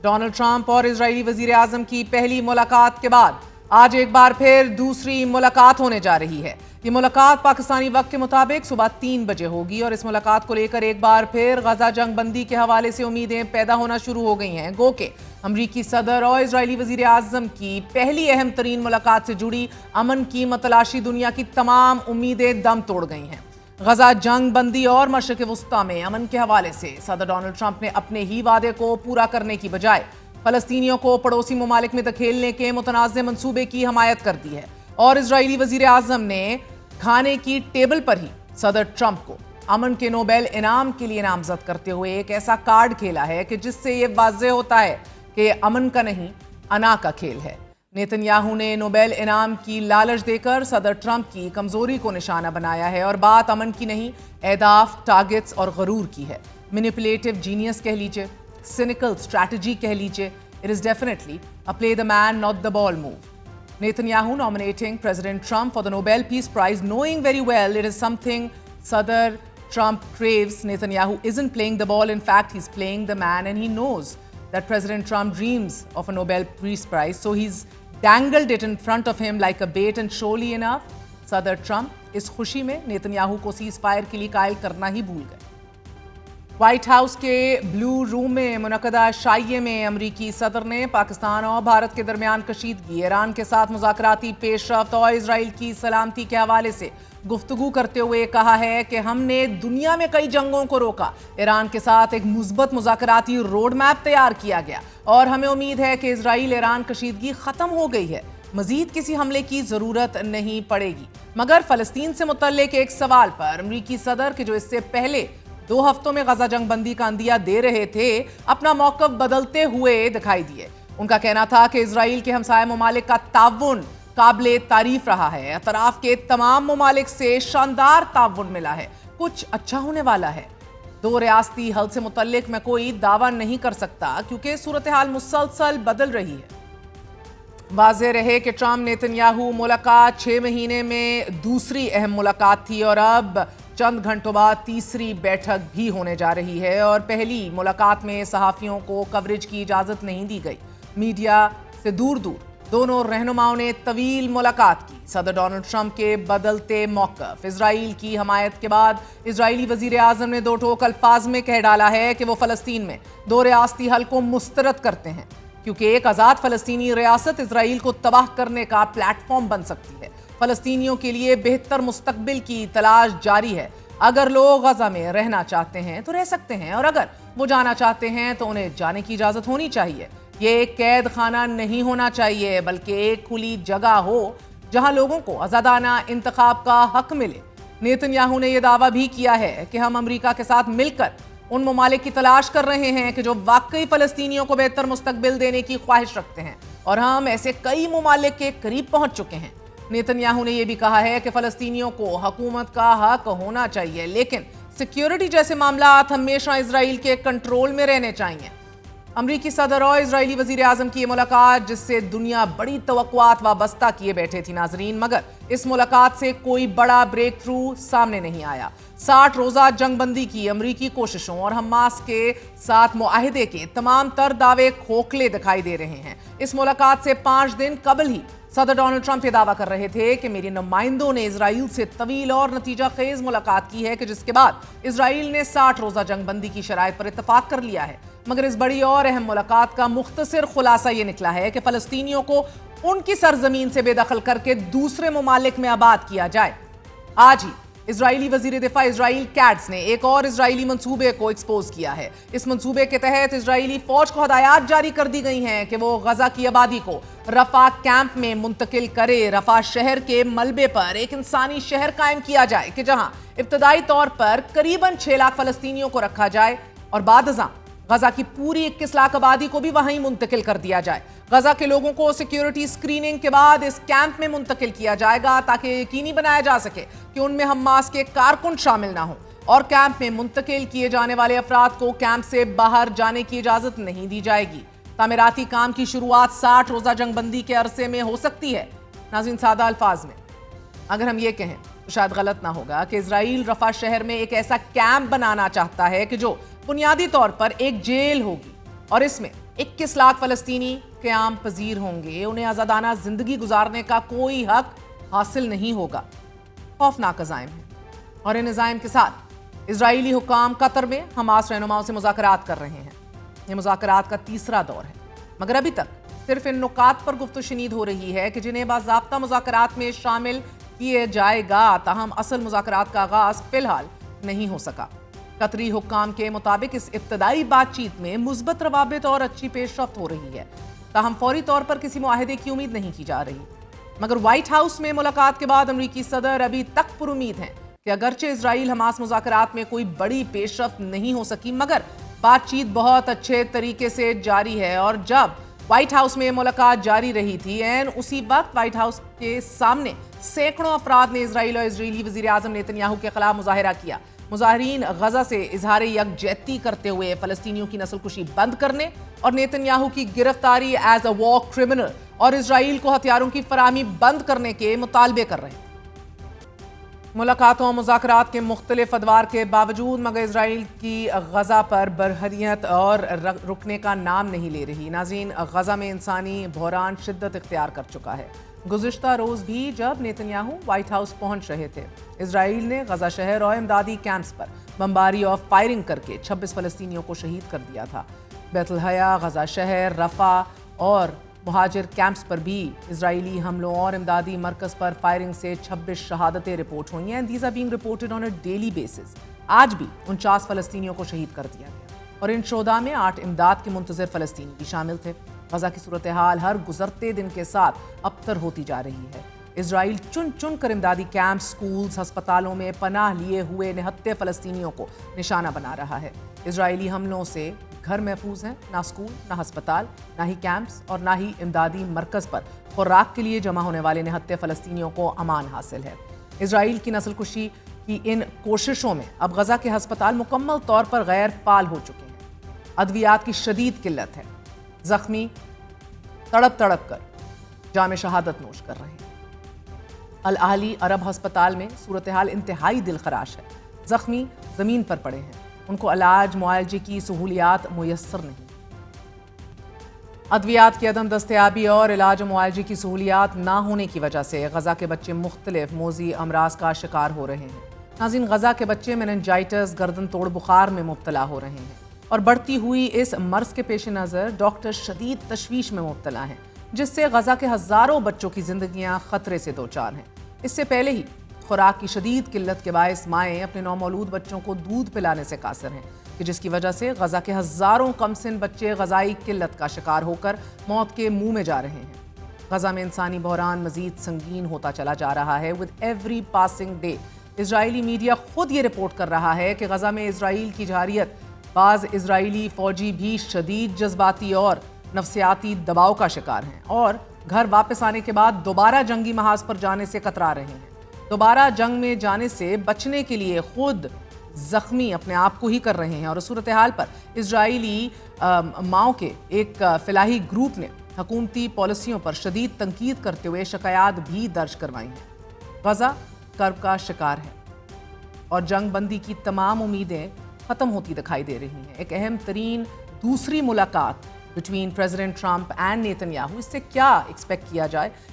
Donald Trump और Israeli वजीर आजम की पहली मुलाकात के बाद आज एक बार फिर दूसरी मुलाकात होने जा रही है। ये मुलाकात पाकिस्तानी वक्त के मुताबिक सुबह 3 बजे होगी और इस मुलाकात को लेकर एक बार फिर गजा जंग बंदी के हवाले से उम्मीदें पैदा होना शुरू हो गई हैं। गो के अमरीकी सदर और इजरायली वजीर आजम की पहली अहम तरीन मुलाकात से जुड़ी अमन की मतलाशी दुनिया की तमाम उम्मीदें दम तोड़ गई हैं। गजा जंग बंदी और मशरिक़ वस्ता में अमन के हवाले से सदर डोनाल्ड ट्रंप ने अपने ही वादे को पूरा करने की बजाय फलस्तीनियों को पड़ोसी ममालिक में धकेलने के मुतनाज़े मंसूबे की हमायत कर दी है और इजरायली वजीर आजम ने खाने की टेबल पर ही सदर ट्रंप को अमन के नोबेल इनाम के लिए नामजद करते हुए एक ऐसा कार्ड खेला है कि जिससे ये वाज़ेह होता है कि अमन का नहीं अना का खेल है। नेतन्याहू ने नोबेल इनाम की लालच देकर सदर ट्रंप की कमजोरी को निशाना बनाया है और बात अमन की नहीं, अहदाफ, टारगेट्स और गरूर की है। मैनिपुलेटिव जीनियस कह लीजिए, cynical strategy कह लीजिए, it is definitely a play the man not the ball move. Netanyahu nominating President Trump for the Nobel Peace Prize, knowing very well it is something Sadr Trump craves. Netanyahu isn't playing the ball, in fact he's playing the man, and he knows that President Trump dreams of a Nobel Peace Prize, so he's dangled it in front of him like a bait, and surely enough Sadr Trump इस खुशी में Netanyahu को cease fire के लिए कायल करना ही भूल गए। व्हाइट हाउस के ब्लू रूम में मुनक़दा शाइये में अमरीकी सदर ने पाकिस्तान और भारत के दरमियान कशीदगी, ईरान के साथ मुज़ाकराती पेशरफ्त और इजराइल की सलामती के हवाले से गुफ्तगू करते हुए कहा है कि हमने दुनिया में कई जंगों को रोका, ईरान के साथ एक मुस्बत मुज़ाकराती रोड मैप तैयार किया गया और हमें उम्मीद है कि इजराइल ईरान कशीदगी ख़त्म हो गई है, मजीद किसी हमले की ज़रूरत नहीं पड़ेगी। मगर फ़लस्तीन से मुतल्लिक एक सवाल पर अमरीकी सदर के जो इससे पहले 2 हफ्तों में गजा जंग बंदी का अंदिया दे रहे थे, अपना मौक़िफ़ बदलते हुए दिखाई दिए। उनका कहना था कि इजराइल के हमसाया ममालिक का ताउन काबिले तारीफ रहा है, अतराफ के तमाम ममालिक से शानदार ताउन मिला है, कुछ अच्छा होने वाला है। 2 रियासती हल से मुतल्लिक मैं कोई दावा नहीं कर सकता क्योंकि सूरत हाल मुसलसल बदल रही है। वाज़ेह रहे कि ट्रंप नेतन्याहू मुलाकात 6 महीने में दूसरी अहम मुलाकात थी और अब चंद घंटों बाद तीसरी बैठक भी होने जा रही है और पहली मुलाकात में सहाफ़ियों को कवरेज की इजाज़त नहीं दी गई। मीडिया से दूर दूर दोनों रहनुमाओं ने तवील मुलाकात की। सदर डोनाल्ड ट्रंप के बदलते मौक़िफ़, इजराइल की हमायत के बाद इजरायली वज़ीर आज़म ने 2 टोक अल्फाज में कह डाला है कि वो फ़लस्तीन में 2 रियासती हल को मुस्तरद करते हैं क्योंकि एक आज़ाद फ़लस्तीनी रियासत इजराइल को तबाह करने का प्लेटफॉर्म बन सकती है। फ़लस्तीनियों के लिए बेहतर मुस्तकबिल की तलाश जारी है। अगर लोग गजा में रहना चाहते हैं तो रह सकते हैं और अगर वो जाना चाहते हैं तो उन्हें जाने की इजाज़त होनी चाहिए। ये एक कैद खाना नहीं होना चाहिए बल्कि एक खुली जगह हो जहां लोगों को आज़ादाना इंतखाब का हक मिले। नेतन्याहू ने यह दावा भी किया है कि हम अमरीका के साथ मिलकर उन ममालिक की तलाश कर रहे हैं कि जो वाकई फ़लस्तीनियों को बेहतर मुस्तकबिल देने की ख्वाहिश रखते हैं और हम ऐसे कई ममालिक के करीब पहुंच चुके हैं। नेतन्याहू ने यह भी कहा है कि फ़लस्तीनियों को हुकूमत का हक होना चाहिए लेकिन सिक्योरिटी जैसे मामलात हमेशा इजराइल के कंट्रोल में रहने चाहिए। अमरीकी सदर और इजरायली वज़ीर आज़म की मुलाकात जिससे दुनिया बड़ी तवक्कुआत वाबस्ता किए बैठे थी नाजरीन, मगर इस मुलाकात से कोई बड़ा ब्रेक थ्रू सामने नहीं आया। 60 रोज़ा जंग बंदी की अमरीकी कोशिशों और हमास के साथ मुआहिदे के तमाम तर दावे खोखले दिखाई दे रहे हैं। इस मुलाकात से 5 दिन कबल ही सदर डोनाल्ड ट्रंप ये दावा कर रहे थे कि मेरे नुमाइंदों ने इजराइल से तवील और नतीजा खेज मुलाकात की है कि जिसके बाद इजराइल ने 60 रोज़ा जंग बंदी की शराइत पर इत्तफाक कर लिया है। मगर इस बड़ी और अहम मुलाकात का मुख्तसर खुलासा ये निकला है कि फ़लस्तीनियों को उनकी सरजमीन से बेदखल करके दूसरे ममालिक में आबाद किया जाए। आज ही इजरायली वजीर दिफा इजराइल कैट्स ने एक और इजरायली मंसूबे को एक्सपोज किया है। इस मंसूबे के तहत इजरायली फौज को हदायत जारी कर दी गई हैं कि वो गजा की आबादी को रफा कैंप में मुंतकिल करे। रफा शहर के मलबे पर एक इंसानी शहर कायम किया जाए कि जहां इब्तदाई तौर पर करीबन 6 लाख फलस्तीनियों को रखा जाए और बाद गजा की पूरी 21 लाख आबादी को भी वहीं मुंतकिल कर दिया जाए। गजा के लोगों को सिक्योरिटी स्क्रीनिंग के बाद इस कैंप में मुंतकिल किया जाएगा ताकि यकीनी बनाया जा सके कि उनमें हमास के कारकुन शामिल ना हो और कैंप में मुंतकिल किए जाने वाले अफराद को कैंप से बाहर जाने की इजाजत नहीं दी जाएगी। तामीराती काम की शुरुआत 60 रोजा जंगबंदी के अरसे में हो सकती है। नाज़रीन, सादा अल्फाज में अगर हम ये कहें तो शायद गलत ना होगा कि इजराइल रफा शहर में एक ऐसा कैंप बनाना चाहता है कि जो बुनियादी तौर पर एक जेल होगी और इसमें 21 लाख फलस्तीनी क़याम पजीर होंगे, उन्हें आज़ादाना जिंदगी गुजारने का कोई हक हासिल नहीं होगा। खौफनाक अज़ाइम है और इन अज़ाइम के साथ इजरायली हुक्काम कतर में हमास रहनुमाओं से मुज़ाकरात कर रहे हैं। ये मुज़ाकरात का तीसरा दौर है, मगर अभी तक सिर्फ इन नुकात पर गुफ्तशनीद हो रही है कि जिन्हें बाज़ाब्ता मुज़ाकरात में शामिल किए जाएगा, ताहम असल मुज़ाकरात का आगाज़ फिलहाल नहीं हो सका। कतरी हुक्काम के मुताबिक इस इब्तदाई बातचीत में मुस्बत रवाबित और अच्छी पेशरफ्त हो रही है, ताहम फौरी तौर पर किसी मुआहदे की उम्मीद नहीं की जा रही। मगर व्हाइट हाउस में मुलाकात के बाद अमरीकी सदर अभी तक पुरुमीद हैं कि अगरचे इजराइल हमास मुज़ाकरात में कोई बड़ी पेशरफ्त नहीं हो सकी, मगर बातचीत बहुत अच्छे तरीके से जारी है। और जब व्हाइट हाउस में मुलाकात जारी रही थी, एन उसी वक्त व्हाइट हाउस के सामने सैकड़ों अफराद ने इजराइल और इजरायली वज़ीर आज़म नेतन्याहू के खिलाफ मुजाहिरा किया। मुजाहिरीन गजा से इजहार यकजहती करते हुए फ़लस्तीनियों की नस्लकुशी बंद करने और नेतन्याहू की गिरफ्तारी एज अ वॉर क्रिमिनल और इजराइल को हथियारों की फराहमी बंद करने के मुतालबे कर रहे हैं। मुलाकातों और मुज़ाकरात के मुख्तलिफ अदवार के बावजूद मगर इजराइल की गजा पर बरहरियत और रुकने का नाम नहीं ले रही। नाज़रीन, गजा में इंसानी बहरान शिद्दत इख्तियार कर चुका है। गुज़िश्ता रोज़ भी जब नेतन्याहू व्हाइट हाउस पहुंच रहे थे, इजराइल ने गजा शहर और इमदादी कैंप्स पर बमबारी और फायरिंग करके 26 फ़लस्तीनियों को शहीद कर दिया था। बैतलहया, गजा शहर, रफ़ा और मुहाजिर कैंप्स पर भी इजरायली हमलों और इमदादी मरकज़ पर फायरिंग से 26 शहादतें रिपोर्ट हुई हैं। These are being reported on a daily basis. आज भी 49 फ़लस्तीनियों को शहीद कर दिया गया और इन शोधा में 8 इमदाद के मुंतज़िर फ़लस्तीनी भी शामिल थे। गजा की सूरत हाल हर गुजरते दिन के साथ अबतर होती जा रही है। इजराइल चुन चुन कर इमदादी कैंप, स्कूल्स, अस्पतालों में पनाह लिए हुए निहत्ते फ़लस्तीनियों को निशाना बना रहा है। इजरायली हमलों से घर महफूज हैं, ना स्कूल, ना हस्पताल, ना ही कैंप्स और ना ही इमदादी मरकज़ पर खुराक के लिए जमा होने वाले निहत्ते फ़लस्तीनियों को अमान हासिल है। इजराइल की नस्लकुशी की इन कोशिशों में अब गजा के हस्पताल मुकम्मल तौर पर गैर फाल हो चुके हैं। अद्वियात की शदीद किल्लत है। जख्मी तड़प तड़प कर जाम शहादत नोश कर रहे हैं। अल आहली अरब हस्पताल में सूरत हाल इंतहाई दिलखराश है। जख्मी ज़मीन पर पड़े हैं, उनको इलाज मुआलजे की सहूलियात मुयस्सर नहीं। अद्वियात की अदम दस्तयाबी और इलाज मुआलजे की सहूलियात ना होने की वजह से गजा के बच्चे मुख्तलिफ मोजी अमराज का शिकार हो रहे हैं। नाज़रीन, गजा के बच्चे मेनिंजाइटिस, गर्दन तोड़ बुखार में मुब्तला हो रहे हैं और बढ़ती हुई इस मर्ज के पेश नज़र डॉक्टर शदीद तशवीश में मुब्तला हैं, जिससे गजा के हज़ारों बच्चों की जिंदगियां खतरे से दो चार हैं। इससे पहले ही खुराक की शदीद किल्लत के बायस माएँ अपने नौमौलूद बच्चों को दूध पिलाने से कासिर हैं, कि जिसकी वजह से गजा के हज़ारों कमसिन बच्चे गजाई किल्लत का शिकार होकर मौत के मुंह में जा रहे हैं। गजा में इंसानी बहरान मजीद संगीन होता चला जा रहा है with every passing day. Israeli media खुद ये रिपोर्ट कर रहा है कि गजा में इजराइल की जारियत बाज़ इजरायली फ़ौजी भी शदीद जज्बाती और नफ्सियाती दबाव का शिकार हैं और घर वापस आने के बाद दोबारा जंगी महाज पर जाने से कतरा रहे हैं। दोबारा जंग में जाने से बचने के लिए खुद जख्मी अपने आप को ही कर रहे हैं और इस सूरत हाल पर इजरायली माओ के एक फिलाही ग्रुप ने हुकूमती पॉलिसियों पर शदीद तनकीद करते हुए शिकायत भी दर्ज करवाई हैं। गजा कर्ब का शिकार है और जंग बंदी की तमाम उम्मीदें ख़त्म होती दिखाई दे रही हैं। एक अहम तरीन दूसरी मुलाकात between president Trump and Netanyahu, इससे क्या एक्सपेक्ट किया जाए?